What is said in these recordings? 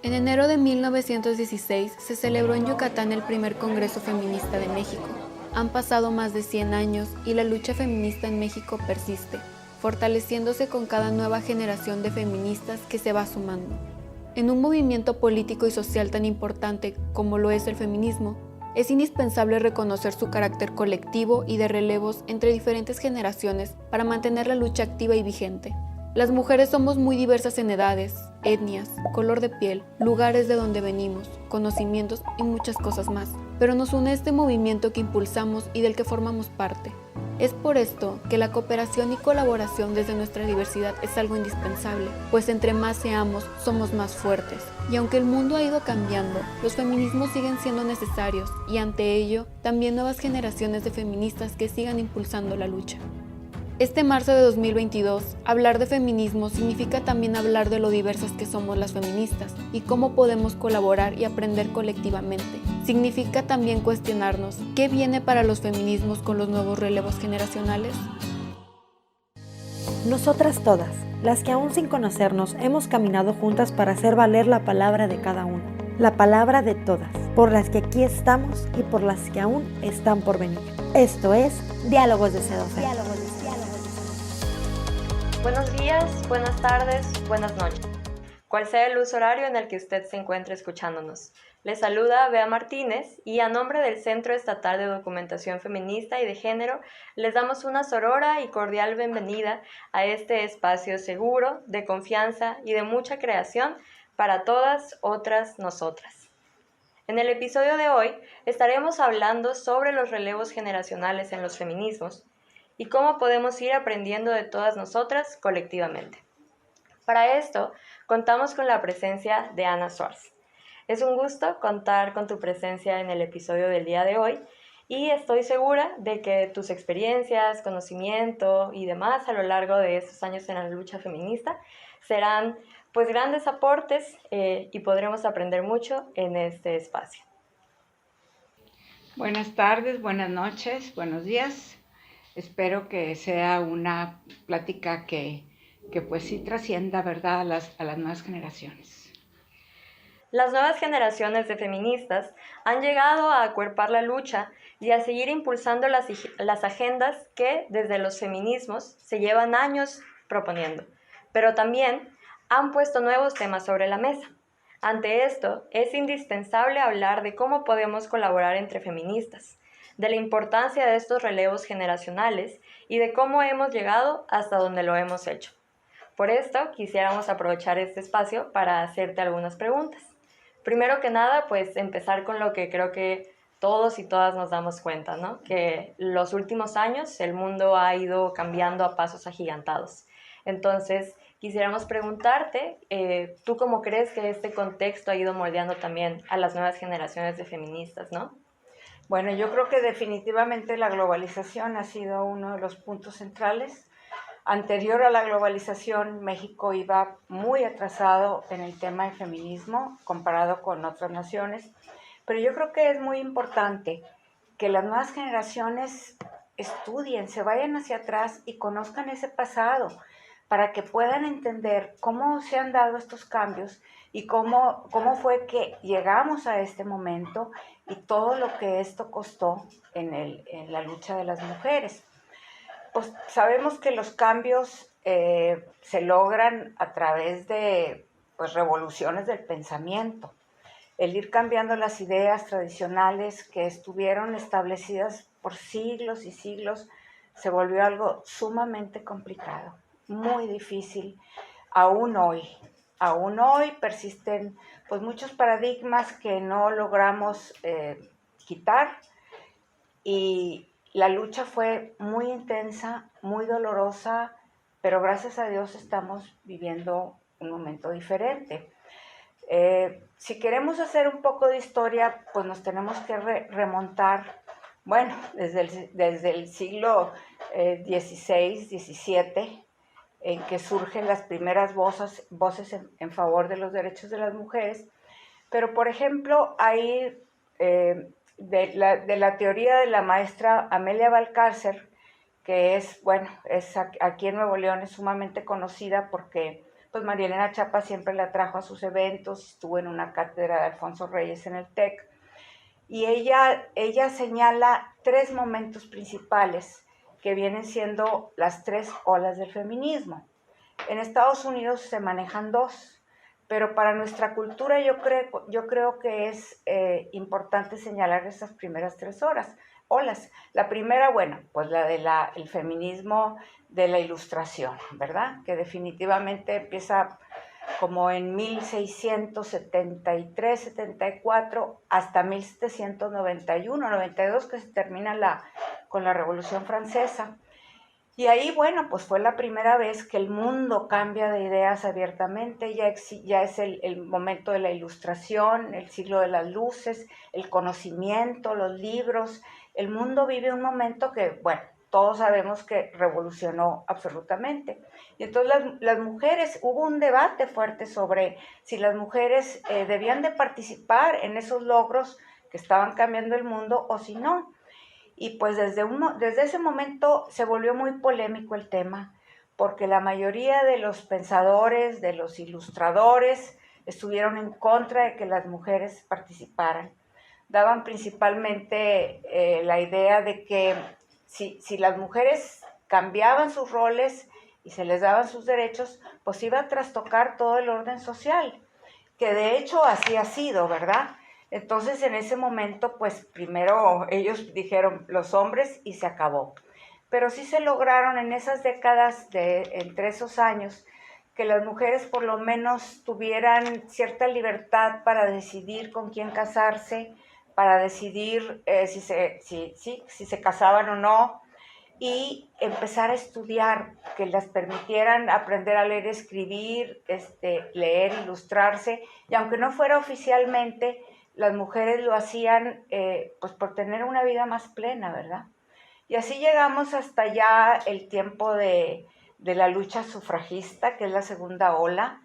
En enero de 1916 se celebró en Yucatán el primer Congreso Feminista de México. Han pasado más de 100 años y la lucha feminista en México persiste, fortaleciéndose con cada nueva generación de feministas que se va sumando. En un movimiento político y social tan importante como lo es el feminismo, es indispensable reconocer su carácter colectivo y de relevos entre diferentes generaciones para mantener la lucha activa y vigente. Las mujeres somos muy diversas en edades, etnias, color de piel, lugares de donde venimos, conocimientos y muchas cosas más, pero nos une este movimiento que impulsamos y del que formamos parte. Es por esto que la cooperación y colaboración desde nuestra diversidad es algo indispensable, pues entre más seamos, somos más fuertes. Y aunque el mundo ha ido cambiando, los feminismos siguen siendo necesarios y ante ello, también nuevas generaciones de feministas que sigan impulsando la lucha. Este marzo de 2022, hablar de feminismo significa también hablar de lo diversas que somos las feministas y cómo podemos colaborar y aprender colectivamente. Significa también cuestionarnos qué viene para los feminismos con los nuevos relevos generacionales. Nosotras todas, las que aún sin conocernos hemos caminado juntas para hacer valer la palabra de cada una, la palabra de todas, por las que aquí estamos y por las que aún están por venir. Esto es Diálogos de C2E. Buenos días, buenas tardes, buenas noches. Cual sea el uso horario en el que usted se encuentre escuchándonos. Les saluda Bea Martínez y a nombre del Centro Estatal de Documentación Feminista y de Género les damos una sorora y cordial bienvenida a este espacio seguro, de confianza y de mucha creación para todas otras nosotras. En el episodio de hoy estaremos hablando sobre los relevos generacionales en los feminismos y cómo podemos ir aprendiendo de todas nosotras colectivamente. Para esto, contamos con la presencia de Ana Suárez. Es un gusto contar con tu presencia en el episodio del día de hoy y estoy segura de que tus experiencias, conocimiento y demás a lo largo de estos años en la lucha feminista serán pues grandes aportes y podremos aprender mucho en este espacio. Buenas tardes, buenas noches, buenos días. Espero que sea una plática que pues sí trascienda, ¿verdad?, a las nuevas generaciones. Las nuevas generaciones de feministas han llegado a acuerpar la lucha y a seguir impulsando las agendas que desde los feminismos se llevan años proponiendo, pero también han puesto nuevos temas sobre la mesa. Ante esto, es indispensable hablar de cómo podemos colaborar entre feministas, de la importancia de estos relevos generacionales y de cómo hemos llegado hasta donde lo hemos hecho. Por esto, quisiéramos aprovechar este espacio para hacerte algunas preguntas. Primero que nada, pues empezar con lo que creo que todos y todas nos damos cuenta, ¿no? Que los últimos años el mundo ha ido cambiando a pasos agigantados. Entonces, quisiéramos preguntarte, ¿tú cómo crees que este contexto ha ido moldeando también a las nuevas generaciones de feministas, ¿no? Bueno, yo creo que definitivamente la globalización ha sido uno de los puntos centrales. Anterior a la globalización, México iba muy atrasado en el tema del feminismo comparado con otras naciones, pero yo creo que es muy importante que las nuevas generaciones estudien, se vayan hacia atrás y conozcan ese pasado para que puedan entender cómo se han dado estos cambios y cómo fue que llegamos a este momento y todo lo que esto costó en la lucha de las mujeres. Pues sabemos que los cambios se logran a través de revoluciones del pensamiento, el ir cambiando las ideas tradicionales que estuvieron establecidas por siglos y siglos se volvió algo sumamente complicado, muy difícil. Aún hoy persisten pues muchos paradigmas que no logramos quitar y la lucha fue muy intensa, muy dolorosa, pero gracias a Dios estamos viviendo un momento diferente. Si queremos hacer un poco de historia, pues nos tenemos que remontar, bueno, desde el siglo XVI, XVII, en que surgen las primeras voces en favor de los derechos de las mujeres. Pero, por ejemplo, hay de la teoría de la maestra Amelia Valcárcel, que es aquí en Nuevo León es sumamente conocida porque pues María Elena Chapa siempre la trajo a sus eventos, estuvo en una cátedra de Alfonso Reyes en el TEC, y ella señala 3 momentos principales que vienen siendo las 3 olas del feminismo. En Estados Unidos se manejan 2, pero para nuestra cultura yo creo que es importante señalar esas primeras 3 olas. La primera, bueno, pues la del feminismo de la Ilustración, ¿verdad? Que definitivamente empieza como en 1673, 74, hasta 1791, 92, que se termina con la Revolución Francesa. Y ahí, bueno, pues fue la primera vez que el mundo cambia de ideas abiertamente, ya es el momento de la Ilustración, el siglo de las luces, el conocimiento, los libros. El mundo vive un momento que, bueno, todos sabemos que revolucionó absolutamente. Y entonces las mujeres, hubo un debate fuerte sobre si las mujeres debían de participar en esos logros que estaban cambiando el mundo o si no. Y pues desde ese momento se volvió muy polémico el tema, porque la mayoría de los pensadores, de los ilustradores, estuvieron en contra de que las mujeres participaran. Daban principalmente la idea de que si las mujeres cambiaban sus roles y se les daban sus derechos, pues iba a trastocar todo el orden social, que de hecho así ha sido, ¿verdad? Entonces en ese momento, pues primero ellos dijeron los hombres y se acabó. Pero sí se lograron en esas décadas, entre esos años, que las mujeres por lo menos tuvieran cierta libertad para decidir con quién casarse, para decidir si se casaban o no, y empezar a estudiar, que les permitieran aprender a leer, escribir, leer, ilustrarse, y aunque no fuera oficialmente, las mujeres lo hacían pues por tener una vida más plena, ¿verdad? Y así llegamos hasta ya el tiempo de la lucha sufragista, que es la segunda ola,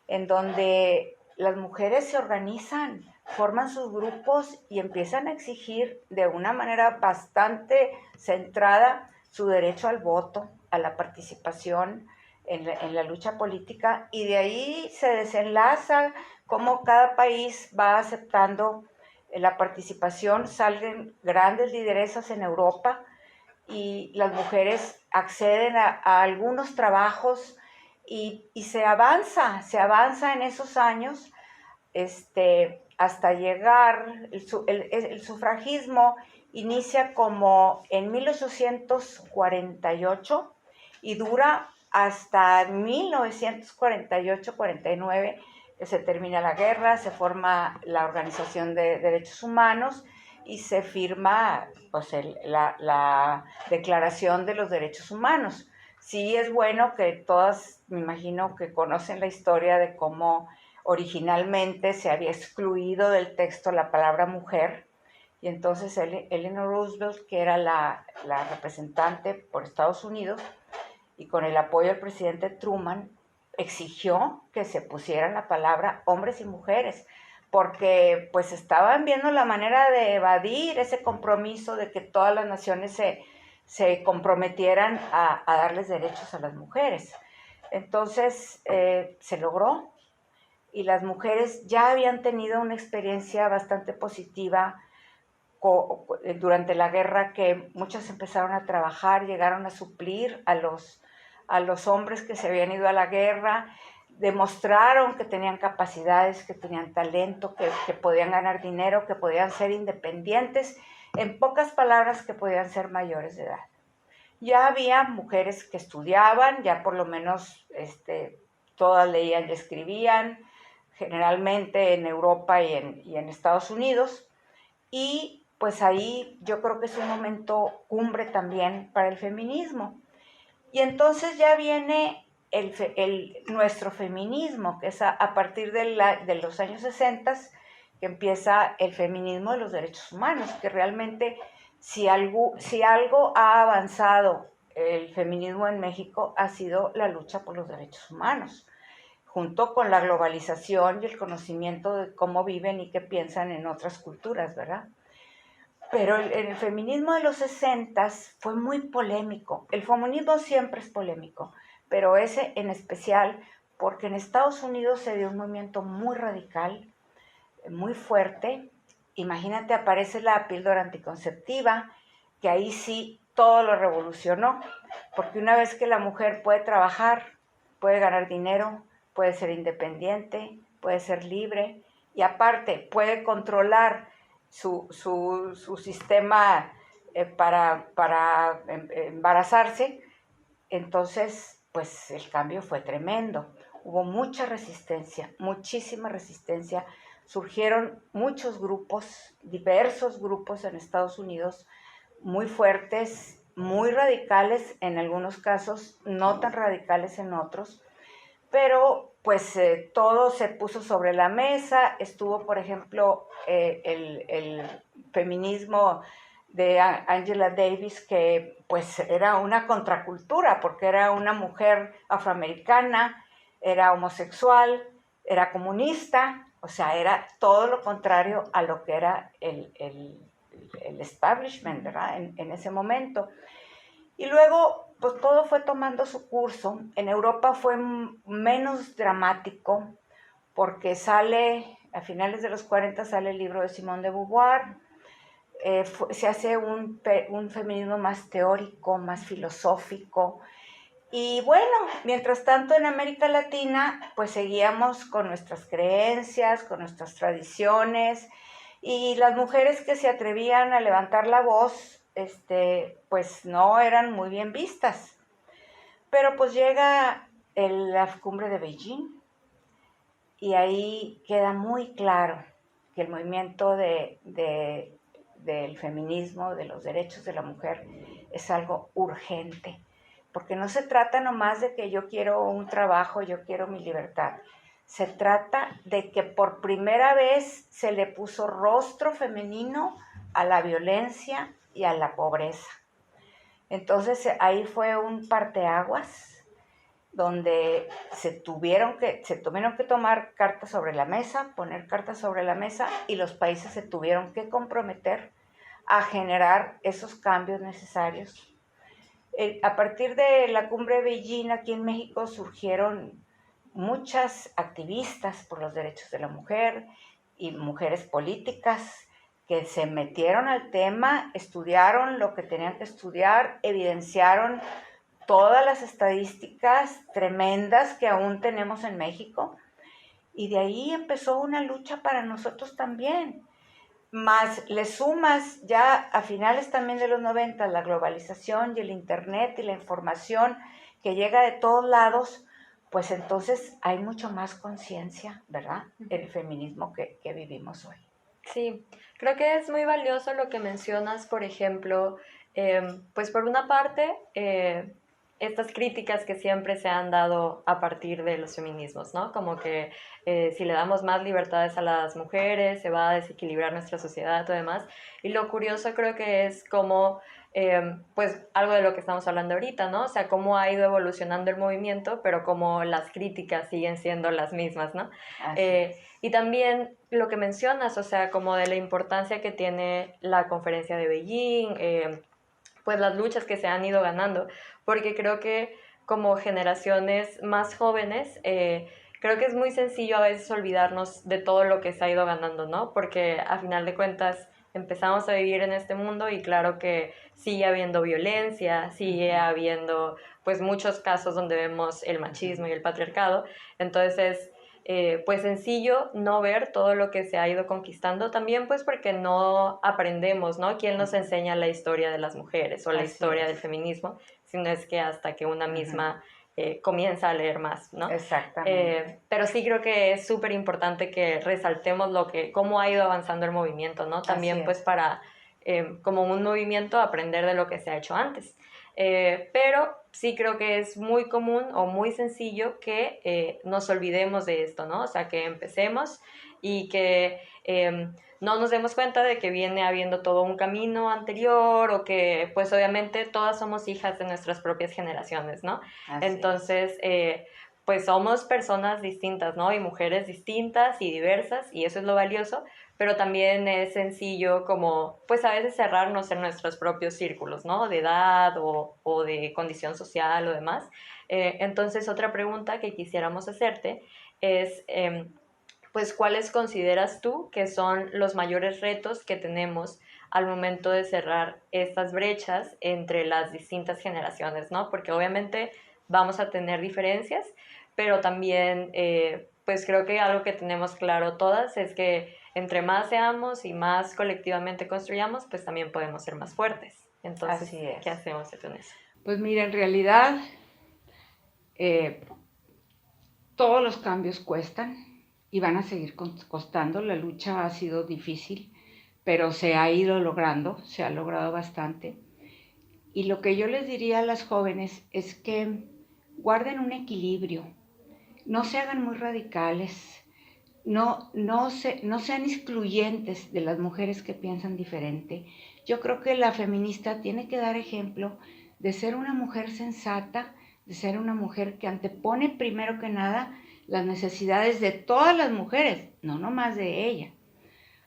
en donde las mujeres se organizan, forman sus grupos y empiezan a exigir de una manera bastante centrada su derecho al voto, a la participación en la lucha política, y de ahí se desenlaza cómo cada país va aceptando la participación. Salen grandes lideresas en Europa y las mujeres acceden a algunos trabajos y se avanza en esos años hasta llegar, el sufragismo inicia como en 1848 y dura hasta 1948-49, que se termina la guerra, se forma la Organización de Derechos Humanos y se firma pues, la Declaración de los Derechos Humanos. Sí es bueno que todas, me imagino que conocen la historia de cómo originalmente se había excluido del texto la palabra mujer, y entonces Eleanor Roosevelt, que era la representante por Estados Unidos, y con el apoyo del presidente Truman, exigió que se pusieran la palabra hombres y mujeres, porque pues estaban viendo la manera de evadir ese compromiso de que todas las naciones se comprometieran a darles derechos a las mujeres. Entonces se logró, y las mujeres ya habían tenido una experiencia bastante positiva durante la guerra, que muchas empezaron a trabajar, llegaron a suplir a los hombres que se habían ido a la guerra, demostraron que tenían capacidades, que tenían talento, que podían ganar dinero, que podían ser independientes, en pocas palabras, que podían ser mayores de edad. Ya había mujeres que estudiaban, ya por lo menos todas leían y escribían, generalmente en Europa y en Estados Unidos, y pues ahí yo creo que es un momento cumbre también para el feminismo. Y entonces ya viene nuestro feminismo, que es a partir de los años 60, que empieza el feminismo de los derechos humanos, que realmente si algo ha avanzado el feminismo en México ha sido la lucha por los derechos humanos, junto con la globalización y el conocimiento de cómo viven y qué piensan en otras culturas, ¿verdad? Pero el feminismo de los 60 fue muy polémico. El feminismo siempre es polémico, pero ese en especial porque en Estados Unidos se dio un movimiento muy radical, muy fuerte. Imagínate, aparece la píldora anticonceptiva, que ahí sí todo lo revolucionó, porque una vez que la mujer puede trabajar, puede ganar dinero, puede ser independiente, puede ser libre, y aparte puede controlar su sistema para embarazarse, entonces pues el cambio fue tremendo. Hubo mucha resistencia, muchísima resistencia. Surgieron muchos grupos, diversos grupos en Estados Unidos, muy fuertes, muy radicales en algunos casos, no tan radicales en otros, pero pues todo se puso sobre la mesa. Estuvo, por ejemplo, el feminismo de Angela Davis, que pues era una contracultura, porque era una mujer afroamericana, era homosexual, era comunista, o sea, era todo lo contrario a lo que era el establishment, ¿verdad? En ese momento. Y luego, pues todo fue tomando su curso. En Europa fue menos dramático, porque a finales de los 40 sale el libro de Simone de Beauvoir. Se hace un feminismo más teórico, más filosófico. Y bueno, mientras tanto en América Latina, pues seguíamos con nuestras creencias, con nuestras tradiciones, y las mujeres que se atrevían a levantar la voz, pues no eran muy bien vistas. Pero pues llega la cumbre de Beijing, y ahí queda muy claro que el movimiento del feminismo, de los derechos de la mujer, es algo urgente, porque no se trata nomás de que yo quiero un trabajo, yo quiero mi libertad. Se trata de que por primera vez se le puso rostro femenino a la violencia y a la pobreza. Entonces ahí fue un parteaguas donde se tuvieron que tomar cartas sobre la mesa, poner cartas sobre la mesa, y los países se tuvieron que comprometer a generar esos cambios necesarios. A partir de la cumbre de Beijing, aquí en México surgieron muchas activistas por los derechos de la mujer y mujeres políticas que se metieron al tema, estudiaron lo que tenían que estudiar, evidenciaron todas las estadísticas tremendas que aún tenemos en México, y de ahí empezó una lucha para nosotros también. Más le sumas ya a finales también de los 90 la globalización y el internet y la información que llega de todos lados, pues entonces hay mucho más conciencia, ¿verdad?, en el feminismo que vivimos hoy. Sí, creo que es muy valioso lo que mencionas, por ejemplo, pues por una parte, estas críticas que siempre se han dado a partir de los feminismos, ¿no? Como que si le damos más libertades a las mujeres, se va a desequilibrar nuestra sociedad y todo demás. Y lo curioso creo que es como, pues algo de lo que estamos hablando ahorita, ¿no? O sea, cómo ha ido evolucionando el movimiento, pero como las críticas siguen siendo las mismas, ¿no? Y también lo que mencionas, o sea, como de la importancia que tiene la conferencia de Beijing, pues las luchas que se han ido ganando, porque creo que como generaciones más jóvenes, creo que es muy sencillo a veces olvidarnos de todo lo que se ha ido ganando, ¿no? Porque a final de cuentas empezamos a vivir en este mundo y claro que sigue habiendo violencia, sigue habiendo pues muchos casos donde vemos el machismo y el patriarcado, entonces pues sencillo no ver todo lo que se ha ido conquistando, también pues porque no aprendemos, ¿no? ¿Quién nos enseña la historia de las mujeres o la historia del feminismo? Sino es que hasta que una misma comienza a leer más, ¿no? Exactamente. Pero sí creo que es súper importante que resaltemos cómo ha ido avanzando el movimiento, ¿no? También pues para, como un movimiento, aprender de lo que se ha hecho antes. Pero sí creo que es muy común o muy sencillo que nos olvidemos de esto, ¿no? O sea, que empecemos y que no nos demos cuenta de que viene habiendo todo un camino anterior o que pues obviamente todas somos hijas de nuestras propias generaciones, ¿no? Entonces, pues somos personas distintas, ¿no? Y mujeres distintas y diversas, y eso es lo valioso, pero también es sencillo como, pues a veces cerrarnos en nuestros propios círculos, ¿no? De edad o de condición social o demás. Entonces, otra pregunta que quisiéramos hacerte es, pues, ¿cuáles consideras tú que son los mayores retos que tenemos al momento de cerrar estas brechas entre las distintas generaciones, ¿no? Porque obviamente vamos a tener diferencias, pero también, pues creo que algo que tenemos claro todas es que entre más seamos y más colectivamente construyamos, pues también podemos ser más fuertes. Entonces, Así es. ¿qué hacemos con eso? Pues mira, en realidad todos los cambios cuestan y van a seguir costando. La lucha ha sido difícil, pero se ha ido logrando, se ha logrado bastante. Y lo que yo les diría a las jóvenes es que guarden un equilibrio, no se hagan muy radicales, no sean excluyentes de las mujeres que piensan diferente. Yo creo que la feminista tiene que dar ejemplo de ser una mujer sensata, de ser una mujer que antepone primero que nada las necesidades de todas las mujeres, no nomás de ella,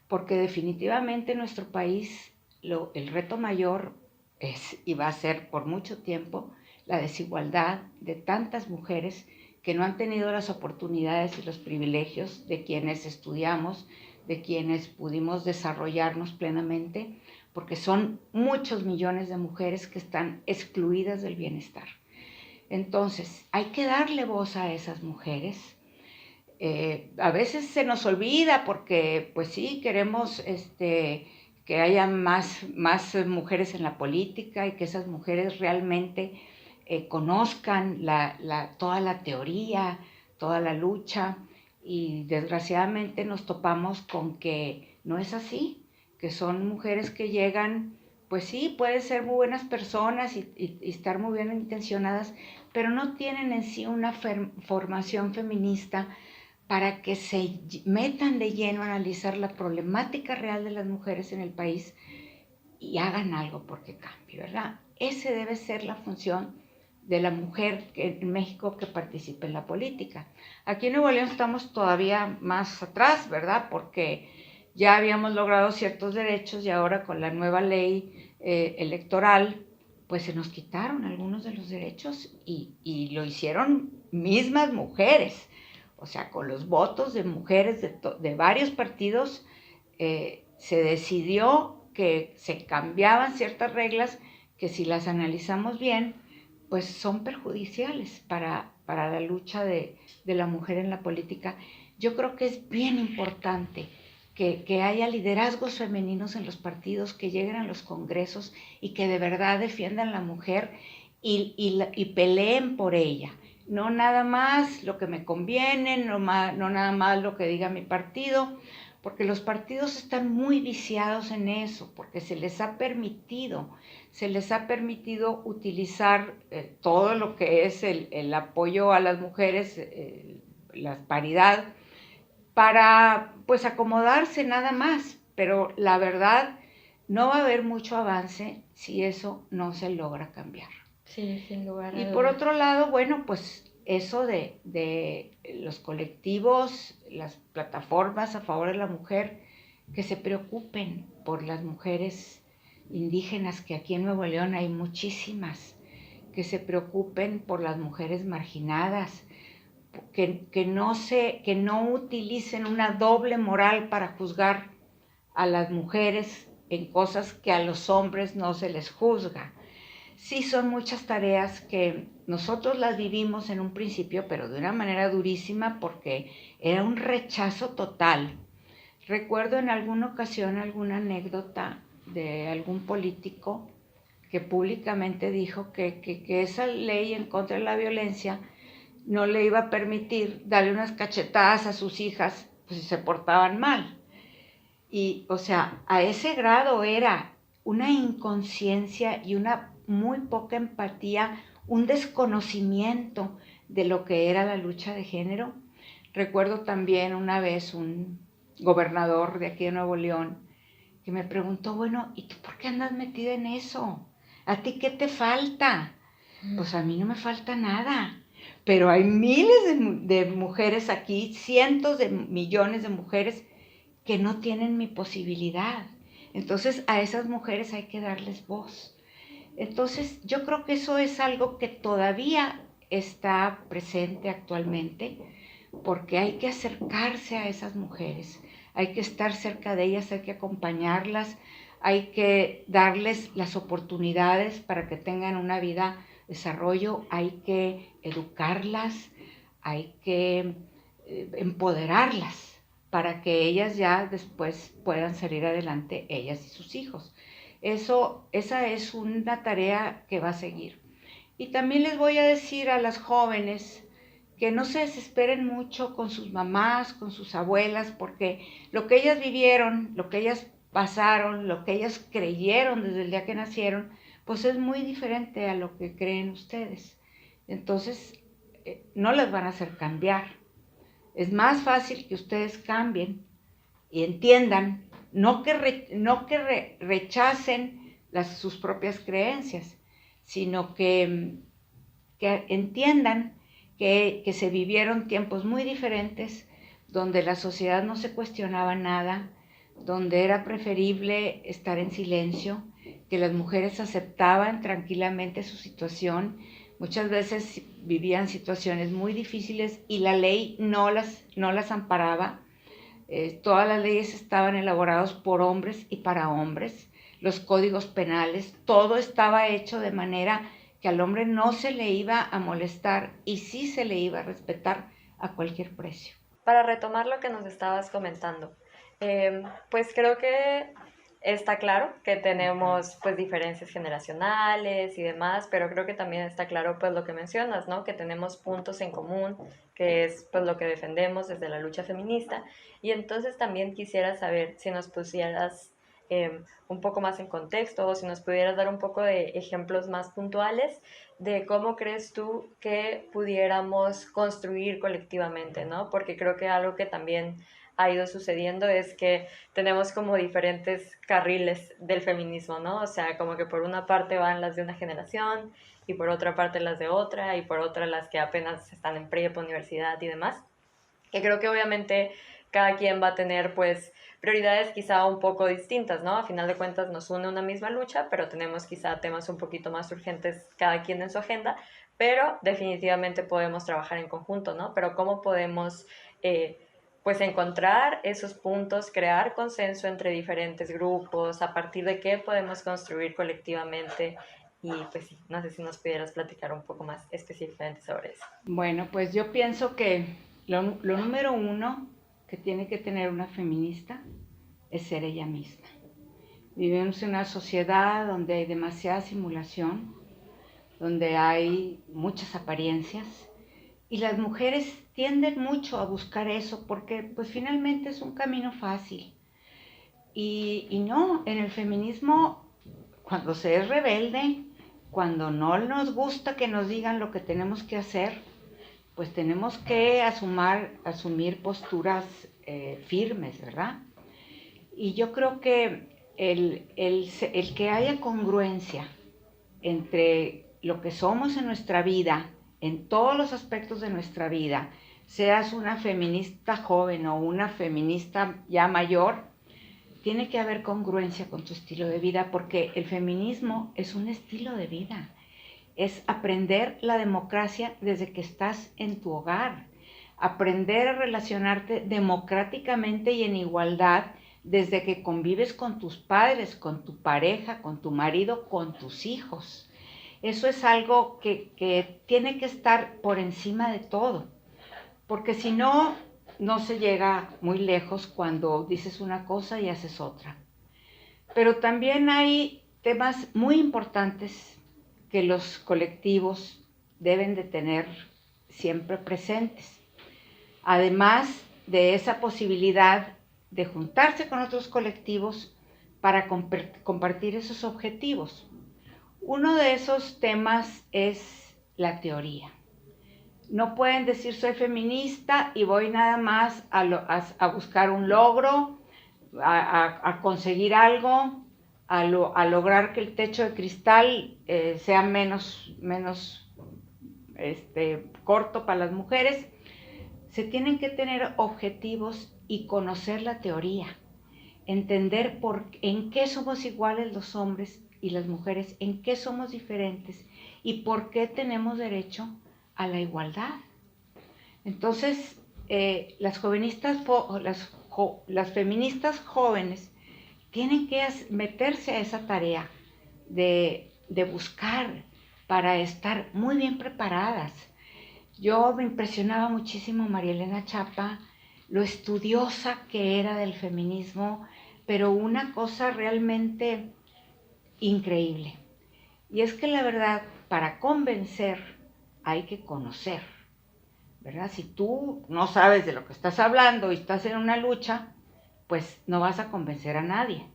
porque definitivamente en nuestro país el reto mayor es y va a ser por mucho tiempo la desigualdad de tantas mujeres que no han tenido las oportunidades y los privilegios de quienes estudiamos, de quienes pudimos desarrollarnos plenamente, porque son muchos millones de mujeres que están excluidas del bienestar. Entonces, hay que darle voz a esas mujeres. A veces se nos olvida porque, pues sí, queremos que haya más mujeres en la política y que esas mujeres realmente conozcan toda la teoría, toda la lucha, y desgraciadamente nos topamos con que no es así, que son mujeres que llegan, pues sí, pueden ser muy buenas personas y estar muy bien intencionadas, pero no tienen en sí una formación feminista para que se metan de lleno a analizar la problemática real de las mujeres en el país y hagan algo porque cambie, ¿verdad? Esa debe ser la función de la mujer en México que participe en la política. Aquí en Nuevo León estamos todavía más atrás, ¿verdad? Porque ya habíamos logrado ciertos derechos y ahora con la nueva ley electoral, pues se nos quitaron algunos de los derechos y lo hicieron mismas mujeres. O sea, con los votos de mujeres de varios partidos, se decidió que se cambiaban ciertas reglas que si las analizamos bien, pues son perjudiciales para la lucha de la mujer en la política. Yo creo que es bien importante que haya liderazgos femeninos en los partidos, que lleguen a los congresos y que de verdad defiendan la mujer y peleen por ella. No nada más lo que me conviene, no nada más lo que diga mi partido, porque los partidos están muy viciados en eso, porque se les ha permitido utilizar todo lo que es el apoyo a las mujeres, la paridad, para pues acomodarse nada más, pero la verdad no va a haber mucho avance si eso no se logra cambiar. Sí, sin lugar a dudas. Y por otro lado, bueno, pues eso de los colectivos, las plataformas a favor de la mujer, que se preocupen por las mujeres indígenas, que aquí en Nuevo León hay muchísimas, que se preocupen por las mujeres marginadas, que no utilicen una doble moral para juzgar a las mujeres en cosas que a los hombres no se les juzga. Sí, son muchas tareas que nosotros las vivimos en un principio, pero de una manera durísima porque era un rechazo total. Recuerdo en alguna ocasión alguna anécdota de algún político que públicamente dijo que esa ley en contra de la violencia no le iba a permitir darle unas cachetadas a sus hijas pues, si se portaban mal. Y, o sea, a ese grado era una inconsciencia y una muy poca empatía, un desconocimiento de lo que era la lucha de género. Recuerdo también una vez un gobernador de aquí de Nuevo León que me preguntó, bueno, ¿y tú por qué andas metida en eso? ¿A ti qué te falta? Pues a mí no me falta nada, pero hay miles de mujeres aquí, cientos de millones de mujeres que no tienen mi posibilidad. Entonces a esas mujeres hay que darles voz. Entonces yo creo que eso es algo que todavía está presente actualmente, porque hay que acercarse a esas mujeres, hay que estar cerca de ellas, hay que acompañarlas, hay que darles las oportunidades para que tengan una vida de desarrollo, hay que educarlas, hay que empoderarlas para que ellas ya después puedan salir adelante, ellas y sus hijos. Esa es una tarea que va a seguir. Y también les voy a decir a las jóvenes que no se desesperen mucho con sus mamás, con sus abuelas, porque lo que ellas vivieron, lo que ellas pasaron, lo que ellas creyeron desde el día que nacieron, pues es muy diferente a lo que creen ustedes. Entonces, no las van a hacer cambiar. Es más fácil que ustedes cambien y entiendan, no que rechacen sus propias creencias, sino que entiendan que se vivieron tiempos muy diferentes, donde la sociedad no se cuestionaba nada, donde era preferible estar en silencio, que las mujeres aceptaban tranquilamente su situación. Muchas veces vivían situaciones muy difíciles y la ley no las amparaba. Todas las leyes estaban elaboradas por hombres y para hombres. Los códigos penales, todo estaba hecho de manera que al hombre no se le iba a molestar y sí se le iba a respetar a cualquier precio. Para retomar lo que nos estabas comentando, pues creo que está claro que tenemos pues diferencias generacionales y demás, pero creo que también está claro pues lo que mencionas, ¿no? Que tenemos puntos en común, que es pues lo que defendemos desde la lucha feminista. Y entonces también quisiera saber si nos pusieras un poco más en contexto o si nos pudieras dar un poco de ejemplos más puntuales de cómo crees tú que pudiéramos construir colectivamente, ¿no? Porque creo que algo que también ha ido sucediendo es que tenemos como diferentes carriles del feminismo, ¿no? O sea, como que por una parte van las de una generación y por otra parte las de otra y por otra las que apenas están en prepa, universidad y demás. Que creo que obviamente cada quien va a tener pues prioridades quizá un poco distintas, ¿no? A final de cuentas nos une una misma lucha, pero tenemos quizá temas un poquito más urgentes cada quien en su agenda, pero definitivamente podemos trabajar en conjunto, ¿no? Pero ¿cómo podemos pues encontrar esos puntos, crear consenso entre diferentes grupos, a partir de qué podemos construir colectivamente? Y pues sí, no sé si nos pudieras platicar un poco más específicamente sobre eso. Bueno, pues yo pienso que lo número uno que tiene que tener una feminista es ser ella misma. Vivimos en una sociedad donde hay demasiada simulación, donde hay muchas apariencias y las mujeres tienden mucho a buscar eso porque pues finalmente es un camino fácil. Y no, en el feminismo, cuando se es rebelde, cuando no nos gusta que nos digan lo que tenemos que hacer, pues tenemos que asumir posturas firmes, ¿verdad? Y yo creo que el que haya congruencia entre lo que somos en nuestra vida, en todos los aspectos de nuestra vida, seas una feminista joven o una feminista ya mayor, tiene que haber congruencia con tu estilo de vida, porque el feminismo es un estilo de vida. Es aprender la democracia desde que estás en tu hogar, aprender a relacionarte democráticamente y en igualdad desde que convives con tus padres, con tu pareja, con tu marido, con tus hijos. Eso es algo que tiene que estar por encima de todo, porque si no, no se llega muy lejos cuando dices una cosa y haces otra. Pero también hay temas muy importantes que los colectivos deben de tener siempre presentes. Además de esa posibilidad de juntarse con otros colectivos para compartir esos objetivos. Uno de esos temas es la teoría. No pueden decir soy feminista y voy nada más a buscar un logro, a conseguir algo, a lograr que el techo de cristal sea menos corto para las mujeres. Se tienen que tener objetivos y conocer la teoría, entender en qué somos iguales los hombres y las mujeres, en qué somos diferentes y por qué tenemos derecho a la igualdad. Entonces, las feministas jóvenes tienen que meterse a esa tarea de buscar para estar muy bien preparadas. Yo me impresionaba muchísimo María Elena Chapa, lo estudiosa que era del feminismo, pero una cosa realmente increíble. Y es que la verdad, para convencer hay que conocer, ¿verdad? Si tú no sabes de lo que estás hablando y estás en una lucha, pues no vas a convencer a nadie.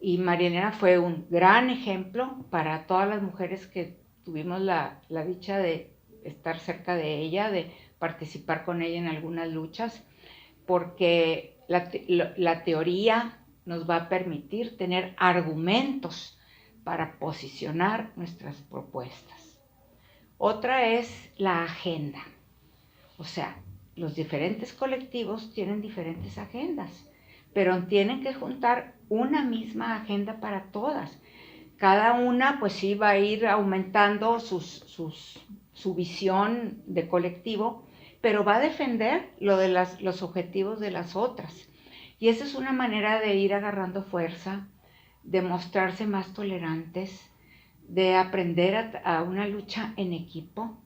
Y María Elena fue un gran ejemplo para todas las mujeres que tuvimos la dicha de estar cerca de ella, de participar con ella en algunas luchas, porque la teoría nos va a permitir tener argumentos para posicionar nuestras propuestas. Otra es la agenda. O sea, los diferentes colectivos tienen diferentes agendas, pero tienen que juntar una misma agenda para todas. Cada una pues sí va a ir aumentando su visión de colectivo, pero va a defender los objetivos de las otras. Y esa es una manera de ir agarrando fuerza, de mostrarse más tolerantes, de aprender a una lucha en equipo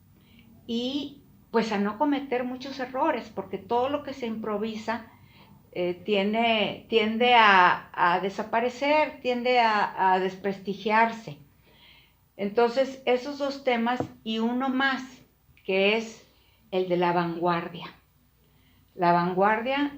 y pues a no cometer muchos errores, porque todo lo que se improvisa tiende a desaparecer, tiende a desprestigiarse. Entonces, esos dos temas y uno más, que es el de la vanguardia. La vanguardia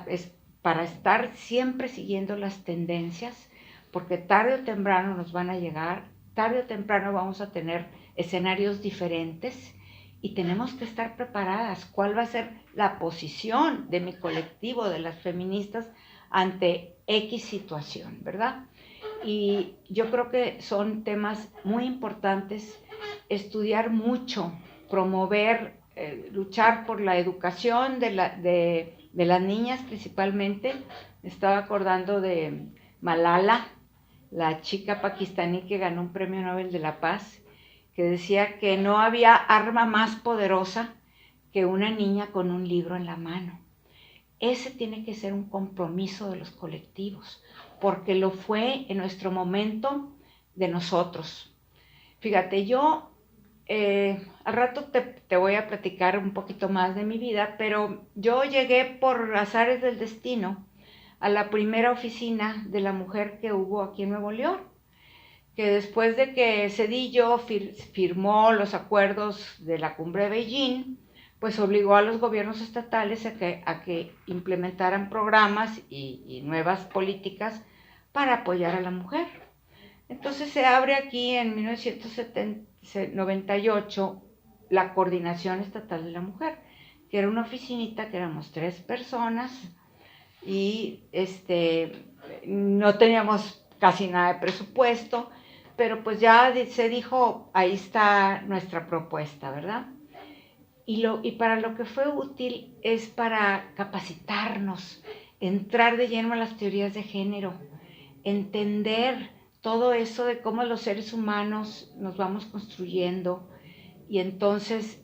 es para estar siempre siguiendo las tendencias, porque tarde o temprano nos van a llegar, tarde o temprano vamos a tener escenarios diferentes y tenemos que estar preparadas. ¿Cuál va a ser la posición de mi colectivo, de las feministas, ante X situación, verdad? Y yo creo que son temas muy importantes, estudiar mucho, promover, luchar por la educación de las niñas principalmente. Me estaba acordando de Malala, la chica pakistaní que ganó un premio Nobel de la Paz, que decía que no había arma más poderosa que una niña con un libro en la mano. Ese tiene que ser un compromiso de los colectivos, porque lo fue en nuestro momento de nosotros. Fíjate, yo al rato te voy a platicar un poquito más de mi vida, pero yo llegué por azares del destino a la primera oficina de la mujer que hubo aquí en Nuevo León, que después de que Zedillo firmó los acuerdos de la cumbre de Beijing, pues obligó a los gobiernos estatales a que implementaran programas y nuevas políticas para apoyar a la mujer. Entonces se abre aquí en 1998 la Coordinación Estatal de la Mujer, que era una oficinita que éramos 3 personas y no teníamos casi nada de presupuesto, pero pues ya se dijo, ahí está nuestra propuesta, ¿verdad? Y para lo que fue útil es para capacitarnos, entrar de lleno a las teorías de género, entender todo eso de cómo los seres humanos nos vamos construyendo y entonces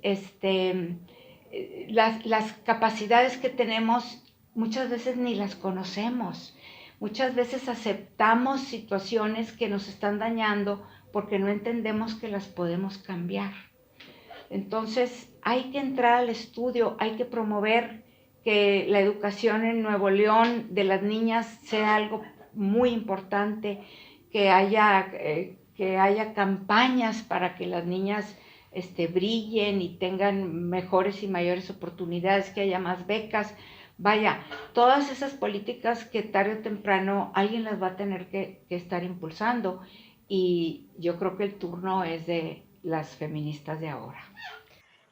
las capacidades que tenemos muchas veces ni las conocemos. Muchas veces aceptamos situaciones que nos están dañando porque no entendemos que las podemos cambiar. Entonces hay que entrar al estudio, hay que promover que la educación en Nuevo León de las niñas sea algo muy importante, que haya campañas para que las niñas brillen y tengan mejores y mayores oportunidades, que haya más becas. Vaya, todas esas políticas que tarde o temprano alguien las va a tener que estar impulsando y yo creo que el turno es de las feministas de ahora.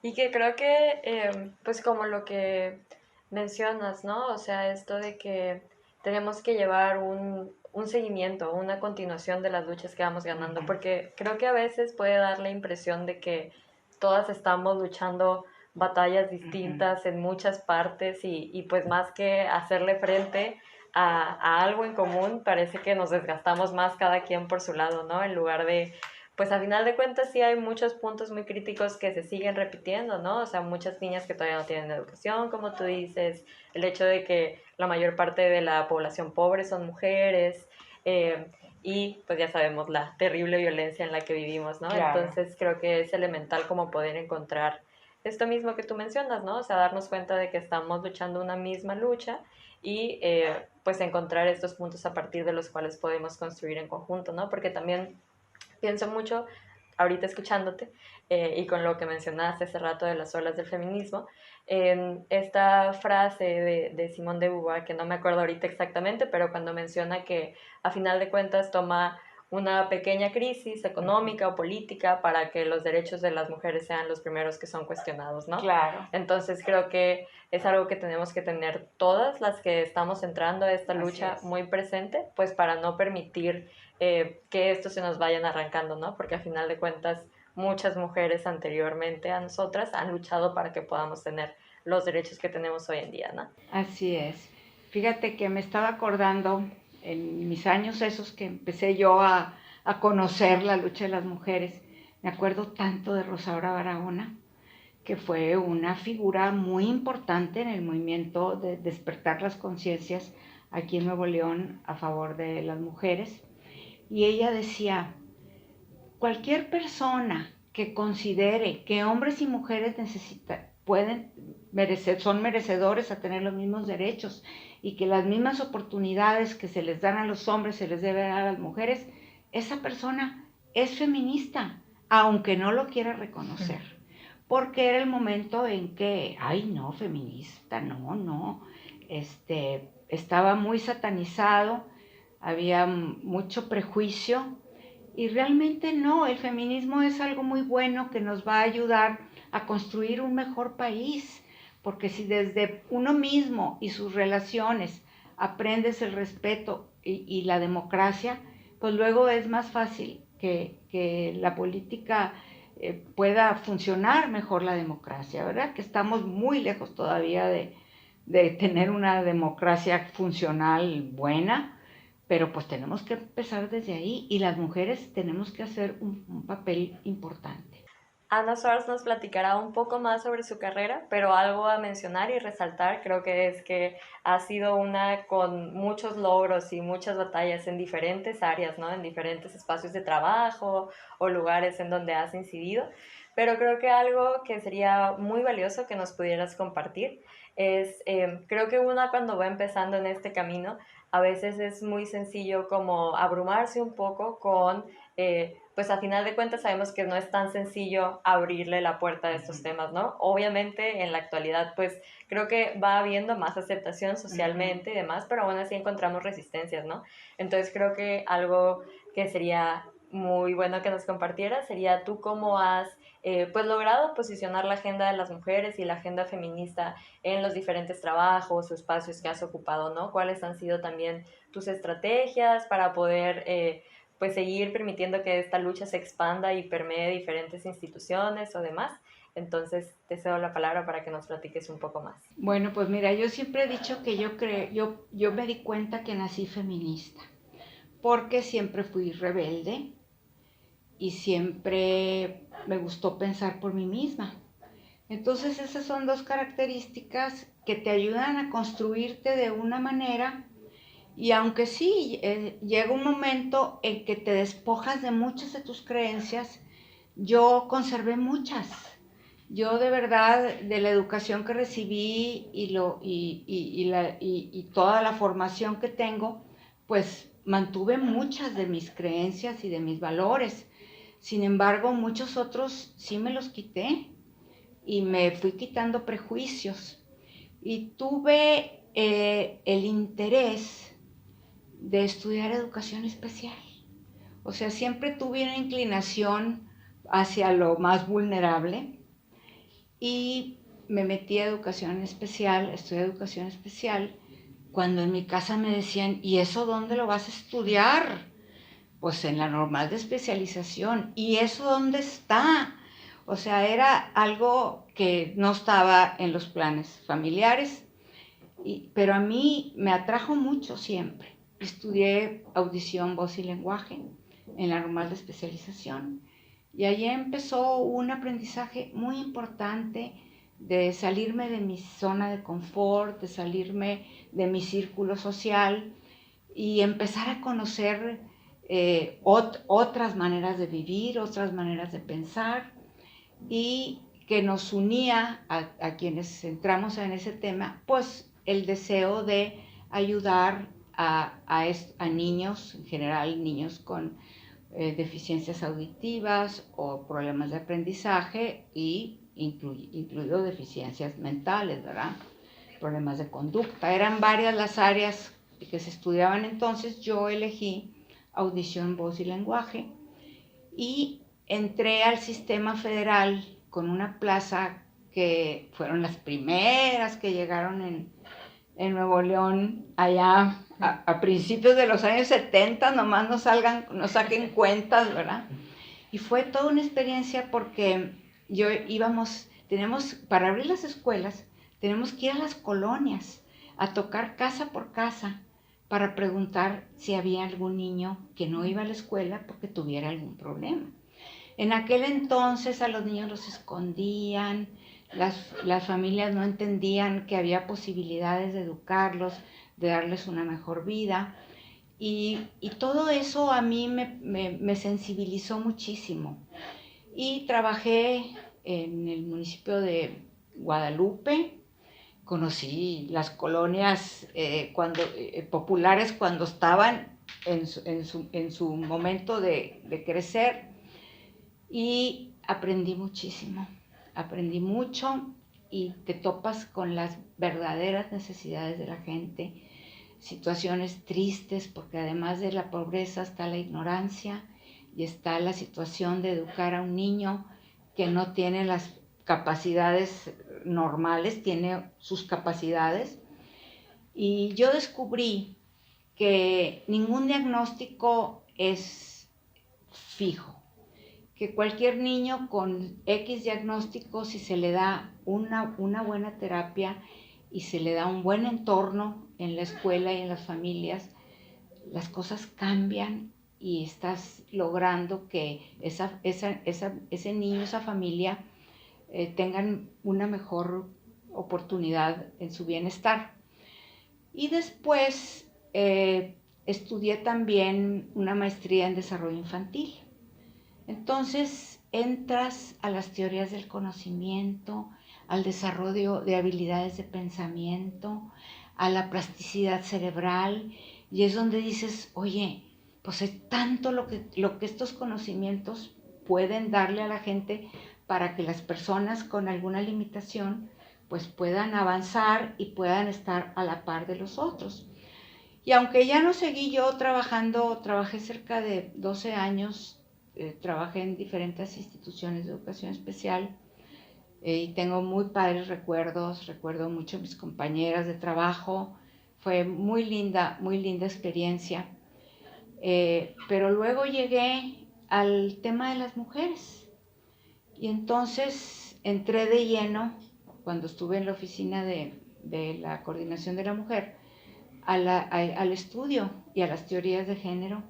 Y que creo que, pues como lo que mencionas, ¿no? O sea, esto de que tenemos que llevar un seguimiento, una continuación de las luchas que vamos ganando, porque creo que a veces puede dar la impresión de que todas estamos luchando batallas distintas en muchas partes y pues más que hacerle frente a algo en común, parece que nos desgastamos más cada quien por su lado, ¿no? En lugar de, pues a final de cuentas sí hay muchos puntos muy críticos que se siguen repitiendo, ¿no? O sea, muchas niñas que todavía no tienen educación, como tú dices, el hecho de que la mayor parte de la población pobre son mujeres, y pues ya sabemos la terrible violencia en la que vivimos, ¿no? Claro. Entonces creo que es elemental como poder encontrar esto mismo que tú mencionas, ¿no? O sea, darnos cuenta de que estamos luchando una misma lucha y pues encontrar estos puntos a partir de los cuales podemos construir en conjunto, ¿no? Porque también pienso mucho, ahorita escuchándote, y con lo que mencionaste hace rato de las olas del feminismo, en esta frase de Simone de Beauvoir, que no me acuerdo ahorita exactamente, pero cuando menciona que a final de cuentas toma una pequeña crisis económica o política para que los derechos de las mujeres sean los primeros que son cuestionados, ¿no? Claro. Entonces creo que es algo que tenemos que tener todas las que estamos entrando a esta lucha muy presente, pues para no permitir que esto se nos vayan arrancando, ¿no? Porque al final de cuentas muchas mujeres anteriormente a nosotras han luchado para que podamos tener los derechos que tenemos hoy en día, ¿no? Así es. Fíjate que me estaba acordando en mis años esos que empecé yo a conocer la lucha de las mujeres. Me acuerdo tanto de Rosaura Barahona, que fue una figura muy importante en el movimiento de despertar las conciencias aquí en Nuevo León a favor de las mujeres. Y ella decía, cualquier persona que considere que hombres y mujeres son merecedores a tener los mismos derechos y que las mismas oportunidades que se les dan a los hombres se les debe dar a las mujeres, esa persona es feminista, aunque no lo quiera reconocer. Porque era el momento en que, ay no, feminista, no, estaba muy satanizado, había mucho prejuicio. Y realmente no, el feminismo es algo muy bueno que nos va a ayudar a construir un mejor país, porque si desde uno mismo y sus relaciones aprendes el respeto y la democracia, pues luego es más fácil que la política pueda funcionar mejor la democracia, ¿verdad? Que estamos muy lejos todavía de tener una democracia funcional buena, pero pues tenemos que empezar desde ahí y las mujeres tenemos que hacer un papel importante. Ana Suárez nos platicará un poco más sobre su carrera, pero algo a mencionar y resaltar creo que es que ha sido una con muchos logros y muchas batallas en diferentes áreas, ¿no? En diferentes espacios de trabajo o lugares en donde has incidido, pero creo que algo que sería muy valioso que nos pudieras compartir es, creo que una cuando va empezando en este camino, a veces es muy sencillo como abrumarse un poco con, pues a final de cuentas sabemos que no es tan sencillo abrirle la puerta a estos temas, ¿no? Obviamente en la actualidad pues creo que va habiendo más aceptación socialmente y demás, pero aún así encontramos resistencias, ¿no? Entonces creo que algo que sería muy bueno que nos compartieras sería tú cómo has pues logrado posicionar la agenda de las mujeres y la agenda feminista en los diferentes trabajos o espacios que has ocupado, ¿no? ¿Cuáles han sido también tus estrategias para poder pues seguir permitiendo que esta lucha se expanda y permee diferentes instituciones o demás? Entonces te cedo la palabra para que nos platiques un poco más. Bueno, pues mira, yo siempre he dicho que yo me di cuenta que nací feminista, porque siempre fui rebelde y siempre me gustó pensar por mí misma. Entonces esas son dos características que te ayudan a construirte de una manera, y aunque sí llega un momento en que te despojas de muchas de tus creencias, yo conservé muchas. Yo de verdad, de la educación que recibí y toda la formación que tengo, pues mantuve muchas de mis creencias y de mis valores. Sin embargo, muchos otros sí me los quité y me fui quitando prejuicios. Y tuve el interés de estudiar educación especial. O sea, siempre tuve una inclinación hacia lo más vulnerable y me metí a educación especial, estudié educación especial, cuando en mi casa me decían, ¿y eso dónde lo vas a estudiar? Pues en la normal de especialización. ¿Y eso dónde está? O sea, era algo que no estaba en los planes familiares, pero a mí me atrajo mucho siempre. Estudié audición, voz y lenguaje en la normal de especialización y allí empezó un aprendizaje muy importante de salirme de mi zona de confort, de salirme de mi círculo social y empezar a conocer otras maneras de vivir, otras maneras de pensar, y que nos unía a quienes entramos en ese tema, pues el deseo de ayudar a niños, en general niños con deficiencias auditivas o problemas de aprendizaje, y incluido deficiencias mentales, ¿verdad? Problemas de conducta. Eran varias las áreas que se estudiaban entonces. Yo elegí audición, voz y lenguaje y entré al sistema federal con una plaza que fueron las primeras que llegaron en Nuevo León, allá a principios de los años 70, nomás nos saquen cuentas, ¿verdad? Y fue toda una experiencia porque para abrir las escuelas, tenemos que ir a las colonias, a tocar casa por casa, para preguntar si había algún niño que no iba a la escuela porque tuviera algún problema. En aquel entonces a los niños los escondían, las familias no entendían que había posibilidades de educarlos, de darles una mejor vida. Y todo eso a mí me sensibilizó muchísimo. Y trabajé en el municipio de Guadalupe. Conocí las colonias populares cuando estaban en su momento de crecer, y aprendí muchísimo, aprendí mucho, y te topas con las verdaderas necesidades de la gente, situaciones tristes, porque además de la pobreza está la ignorancia y está la situación de educar a un niño que no tiene las capacidades normales, tiene sus capacidades. Y yo descubrí que ningún diagnóstico es fijo, que cualquier niño con X diagnóstico, si se le da una buena terapia y se le da un buen entorno en la escuela y en las familias, las cosas cambian y estás logrando que ese niño, esa familia, tengan una mejor oportunidad en su bienestar. Y después estudié también una maestría en desarrollo infantil. Entonces entras a las teorías del conocimiento, al desarrollo de habilidades de pensamiento, a la plasticidad cerebral, y es donde dices, oye, pues es tanto lo que estos conocimientos pueden darle a la gente para que las personas con alguna limitación pues puedan avanzar y puedan estar a la par de los otros. Y aunque ya no seguí yo trabajé cerca de 12 años, trabajé en diferentes instituciones de educación especial, y tengo muy padres recuerdos, recuerdo mucho a mis compañeras de trabajo, fue muy linda experiencia. Pero luego llegué al tema de las mujeres, y entonces entré de lleno, cuando estuve en la oficina de la Coordinación de la Mujer, al estudio y a las teorías de género,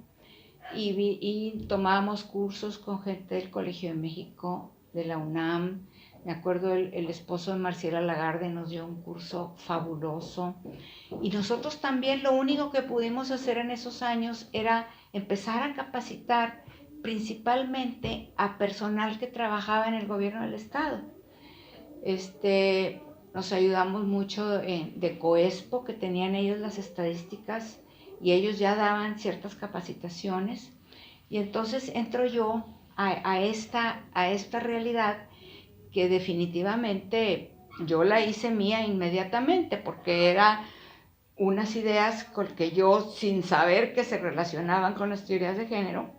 y tomábamos cursos con gente del Colegio de México, de la UNAM. Me acuerdo el esposo de Marciela Lagarde nos dio un curso fabuloso, y nosotros también lo único que pudimos hacer en esos años era empezar a capacitar principalmente a personal que trabajaba en el gobierno del estado. Nos ayudamos mucho de COESPO, que tenían ellos las estadísticas y ellos ya daban ciertas capacitaciones, y entonces entro yo a esta realidad que definitivamente yo la hice mía inmediatamente, porque era unas ideas con que yo, sin saber que se relacionaban con las teorías de género,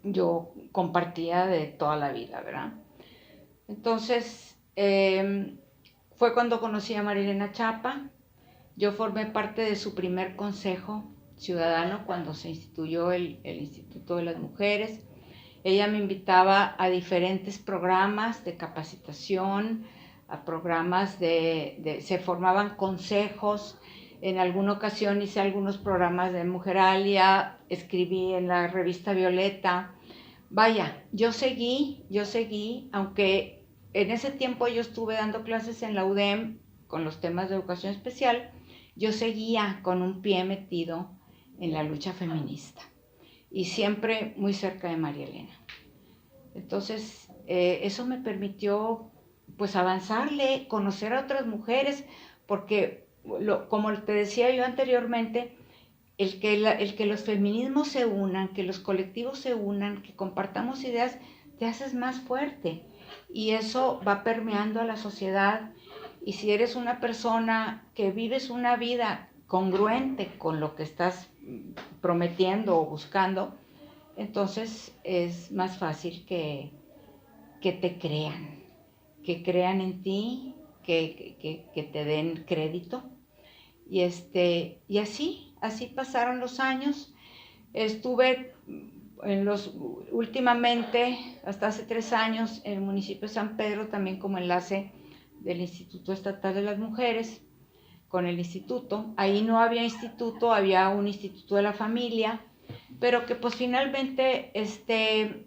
yo compartía de toda la vida, ¿verdad? Entonces, fue cuando conocí a Marilena Chapa. Yo formé parte de su primer consejo ciudadano cuando se instituyó el Instituto de las Mujeres, Ella me invitaba a diferentes programas de capacitación, a programas se formaban consejos. En alguna ocasión hice algunos programas de Mujeralia, escribí en la revista Violeta. Vaya, yo seguí, aunque en ese tiempo yo estuve dando clases en la UDEM con los temas de educación especial, yo seguía con un pie metido en la lucha feminista y siempre muy cerca de María Elena. Entonces, eso me permitió pues avanzarle, conocer a otras mujeres, porque como te decía yo anteriormente, el que los feminismos se unan, que los colectivos se unan, que compartamos ideas, te haces más fuerte y eso va permeando a la sociedad. Y si eres una persona que vives una vida congruente con lo que estás prometiendo o buscando, entonces es más fácil que te crean, que crean en ti, que te den crédito. Y así pasaron los años. Estuve últimamente, hasta hace 3 años, en el municipio de San Pedro, también como enlace del Instituto Estatal de las Mujeres, con el instituto. Ahí no había instituto, había un instituto de la familia, pero que pues finalmente,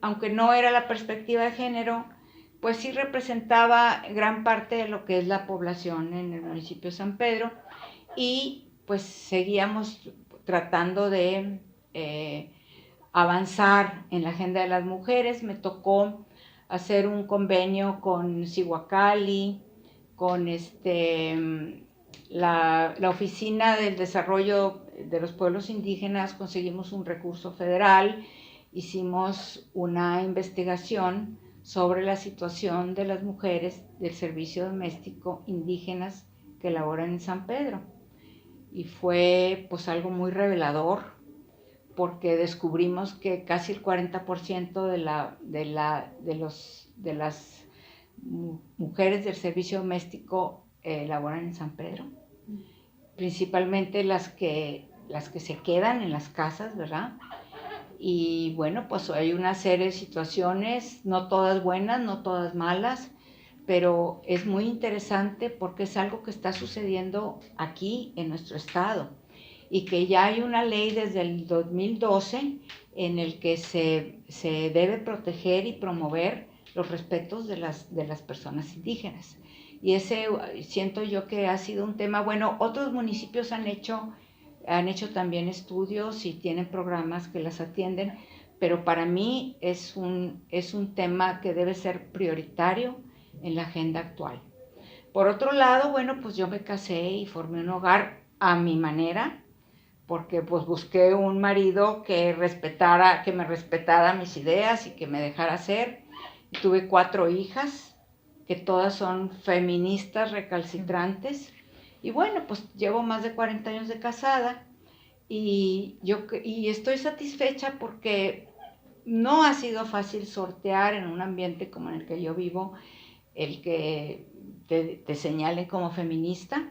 aunque no era la perspectiva de género, pues sí representaba gran parte de lo que es la población en el municipio de San Pedro, y pues seguíamos tratando de avanzar en la agenda de las mujeres. Me tocó hacer un convenio con Cihuacali, con la Oficina del Desarrollo de los Pueblos Indígenas. Conseguimos un recurso federal, hicimos una investigación sobre la situación de las mujeres del servicio doméstico indígenas que laboran en San Pedro. Y fue pues algo muy revelador, porque descubrimos que casi el 40% de las mujeres del servicio doméstico laboran en San Pedro, principalmente las que se quedan en las casas, ¿verdad? Y bueno, pues hay una serie de situaciones, no todas buenas, no todas malas, pero es muy interesante porque es algo que está sucediendo aquí en nuestro estado y que ya hay una ley desde el 2012 en el que se debe proteger y promover los respetos de las personas indígenas. Y ese siento yo que ha sido un tema, bueno, otros municipios han hecho también estudios y tienen programas que las atienden, pero para mí es un tema que debe ser prioritario en la agenda actual. Por otro lado, bueno, pues yo me casé y formé un hogar a mi manera, porque pues busqué un marido que me respetara mis ideas y que me dejara ser. Y tuve 4 hijas, que todas son feministas recalcitrantes. Y bueno, pues llevo más de 40 años de casada y estoy satisfecha porque no ha sido fácil sortear en un ambiente como en el que yo vivo el que te señalen como feminista.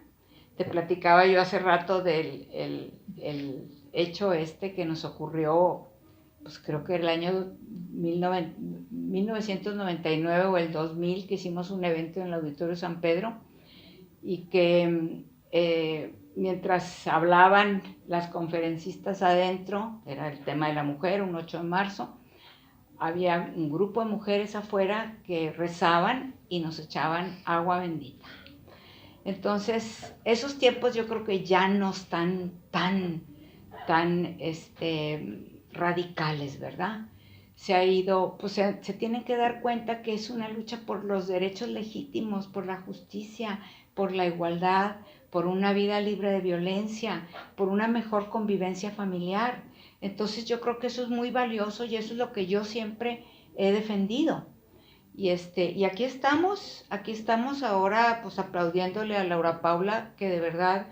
Te platicaba yo hace rato del el hecho que nos ocurrió, pues creo que el año 1999 o el 2000, que hicimos un evento en el Auditorio San Pedro y que mientras hablaban las conferencistas adentro, era el tema de la mujer, un 8 de marzo, había un grupo de mujeres afuera que rezaban y nos echaban agua bendita. Entonces, esos tiempos yo creo que ya no están tan radicales, ¿verdad? Se ha ido, pues se tienen que dar cuenta que es una lucha por los derechos legítimos, por la justicia, por la igualdad, por una vida libre de violencia, por una mejor convivencia familiar. Entonces yo creo que eso es muy valioso y eso es lo que yo siempre he defendido. Y aquí estamos ahora pues aplaudiéndole a Laura Paula, que de verdad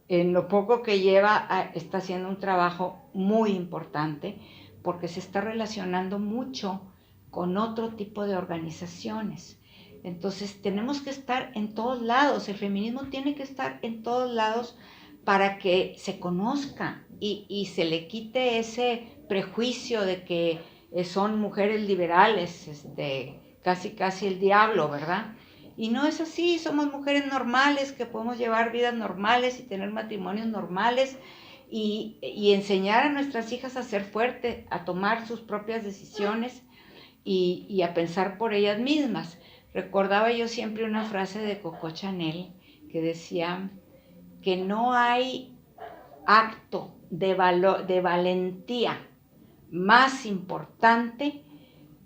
en lo poco que lleva está haciendo un trabajo muy importante, porque se está relacionando mucho con otro tipo de organizaciones. Entonces tenemos que estar en todos lados, el feminismo tiene que estar en todos lados para que se conozca y se le quite ese prejuicio de que son mujeres liberales, casi el diablo, ¿verdad? Y no es así, somos mujeres normales que podemos llevar vidas normales y tener matrimonios normales y enseñar a nuestras hijas a ser fuertes, a tomar sus propias decisiones y a pensar por ellas mismas. Recordaba yo siempre una frase de Coco Chanel que decía que no hay acto de valentía más importante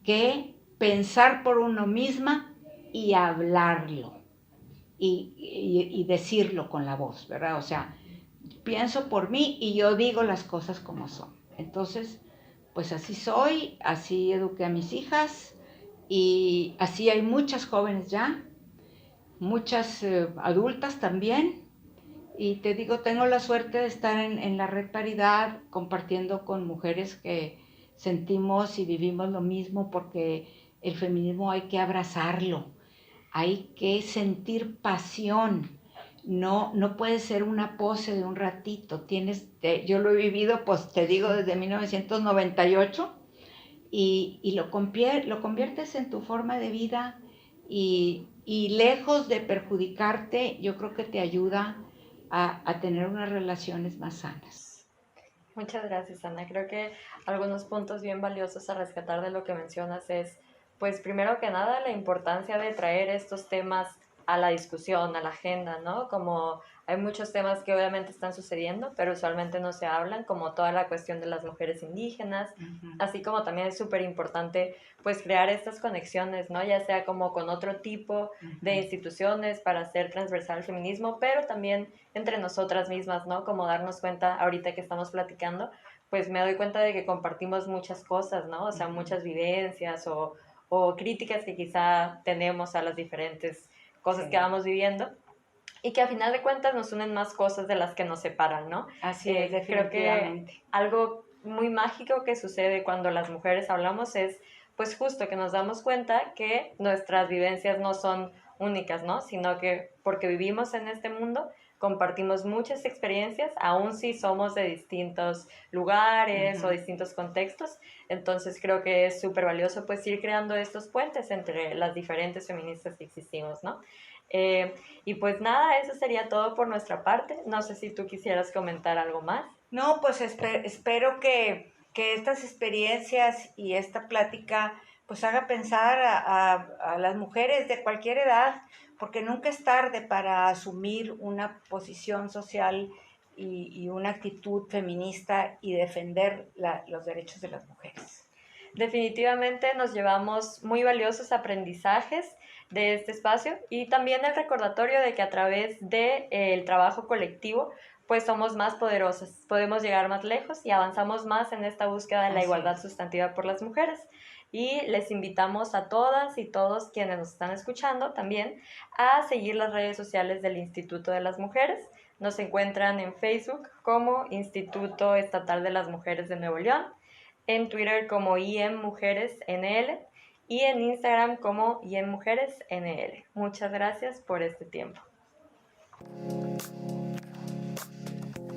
que pensar por uno misma y hablarlo y decirlo con la voz, ¿verdad? O sea, pienso por mí y yo digo las cosas como son. Entonces, pues así soy, así eduqué a mis hijas y así hay muchas jóvenes ya, muchas adultas también. Y te digo, tengo la suerte de estar en la Red Paridad compartiendo con mujeres que sentimos y vivimos lo mismo, porque el feminismo hay que abrazarlo, hay que sentir pasión. No puede ser una pose de un ratito. Yo lo he vivido, pues te digo, desde 1998 y lo conviertes en tu forma de vida y lejos de perjudicarte, yo creo que te ayuda a tener unas relaciones más sanas. Muchas gracias, Ana. Creo que algunos puntos bien valiosos a rescatar de lo que mencionas es, pues primero que nada, la importancia de traer estos temas a la discusión, a la agenda, ¿no? Como hay muchos temas que obviamente están sucediendo, pero usualmente no se hablan, como toda la cuestión de las mujeres indígenas, así como también es súper importante pues crear estas conexiones, ¿no? Ya sea como con otro tipo de instituciones para hacer transversal el feminismo, pero también entre nosotras mismas, ¿no? Como darnos cuenta, ahorita que estamos platicando, pues me doy cuenta de que compartimos muchas cosas, ¿no? O sea, muchas vivencias o críticas que quizá tenemos a las diferentes cosas que vamos viviendo y que a final de cuentas nos unen más cosas de las que nos separan, ¿no? Así es, definitivamente. Creo que algo muy mágico que sucede cuando las mujeres hablamos es, pues justo que nos damos cuenta que nuestras vivencias no son únicas, ¿no? Sino que porque vivimos en este mundo, compartimos muchas experiencias, aun si somos de distintos lugares o distintos contextos. Entonces creo que es súper valioso pues ir creando estos puentes entre las diferentes feministas que existimos, ¿no? Y pues nada, eso sería todo por nuestra parte. No sé si tú quisieras comentar algo más. No, pues espero que estas experiencias y esta plática pues haga pensar a las mujeres de cualquier edad, porque nunca es tarde para asumir una posición social y una actitud feminista y defender los derechos de las mujeres. Definitivamente nos llevamos muy valiosos aprendizajes de este espacio y también el recordatorio de que a través del trabajo colectivo pues somos más poderosas, podemos llegar más lejos y avanzamos más en esta búsqueda de la igualdad sustantiva por las mujeres. Y les invitamos a todas y todos quienes nos están escuchando también a seguir las redes sociales del Instituto de las Mujeres. Nos encuentran en Facebook como Instituto Estatal de las Mujeres de Nuevo León, en Twitter como IEM Mujeres NL y en Instagram como IEM Mujeres NL. Muchas gracias por este tiempo.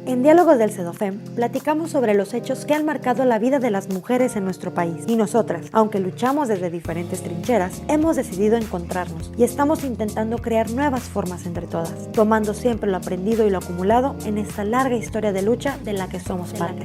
En Diálogos del CEDOFEM platicamos sobre los hechos que han marcado la vida de las mujeres en nuestro país. Y nosotras, aunque luchamos desde diferentes trincheras, hemos decidido encontrarnos y estamos intentando crear nuevas formas entre todas, tomando siempre lo aprendido y lo acumulado en esta larga historia de lucha de la que somos parte.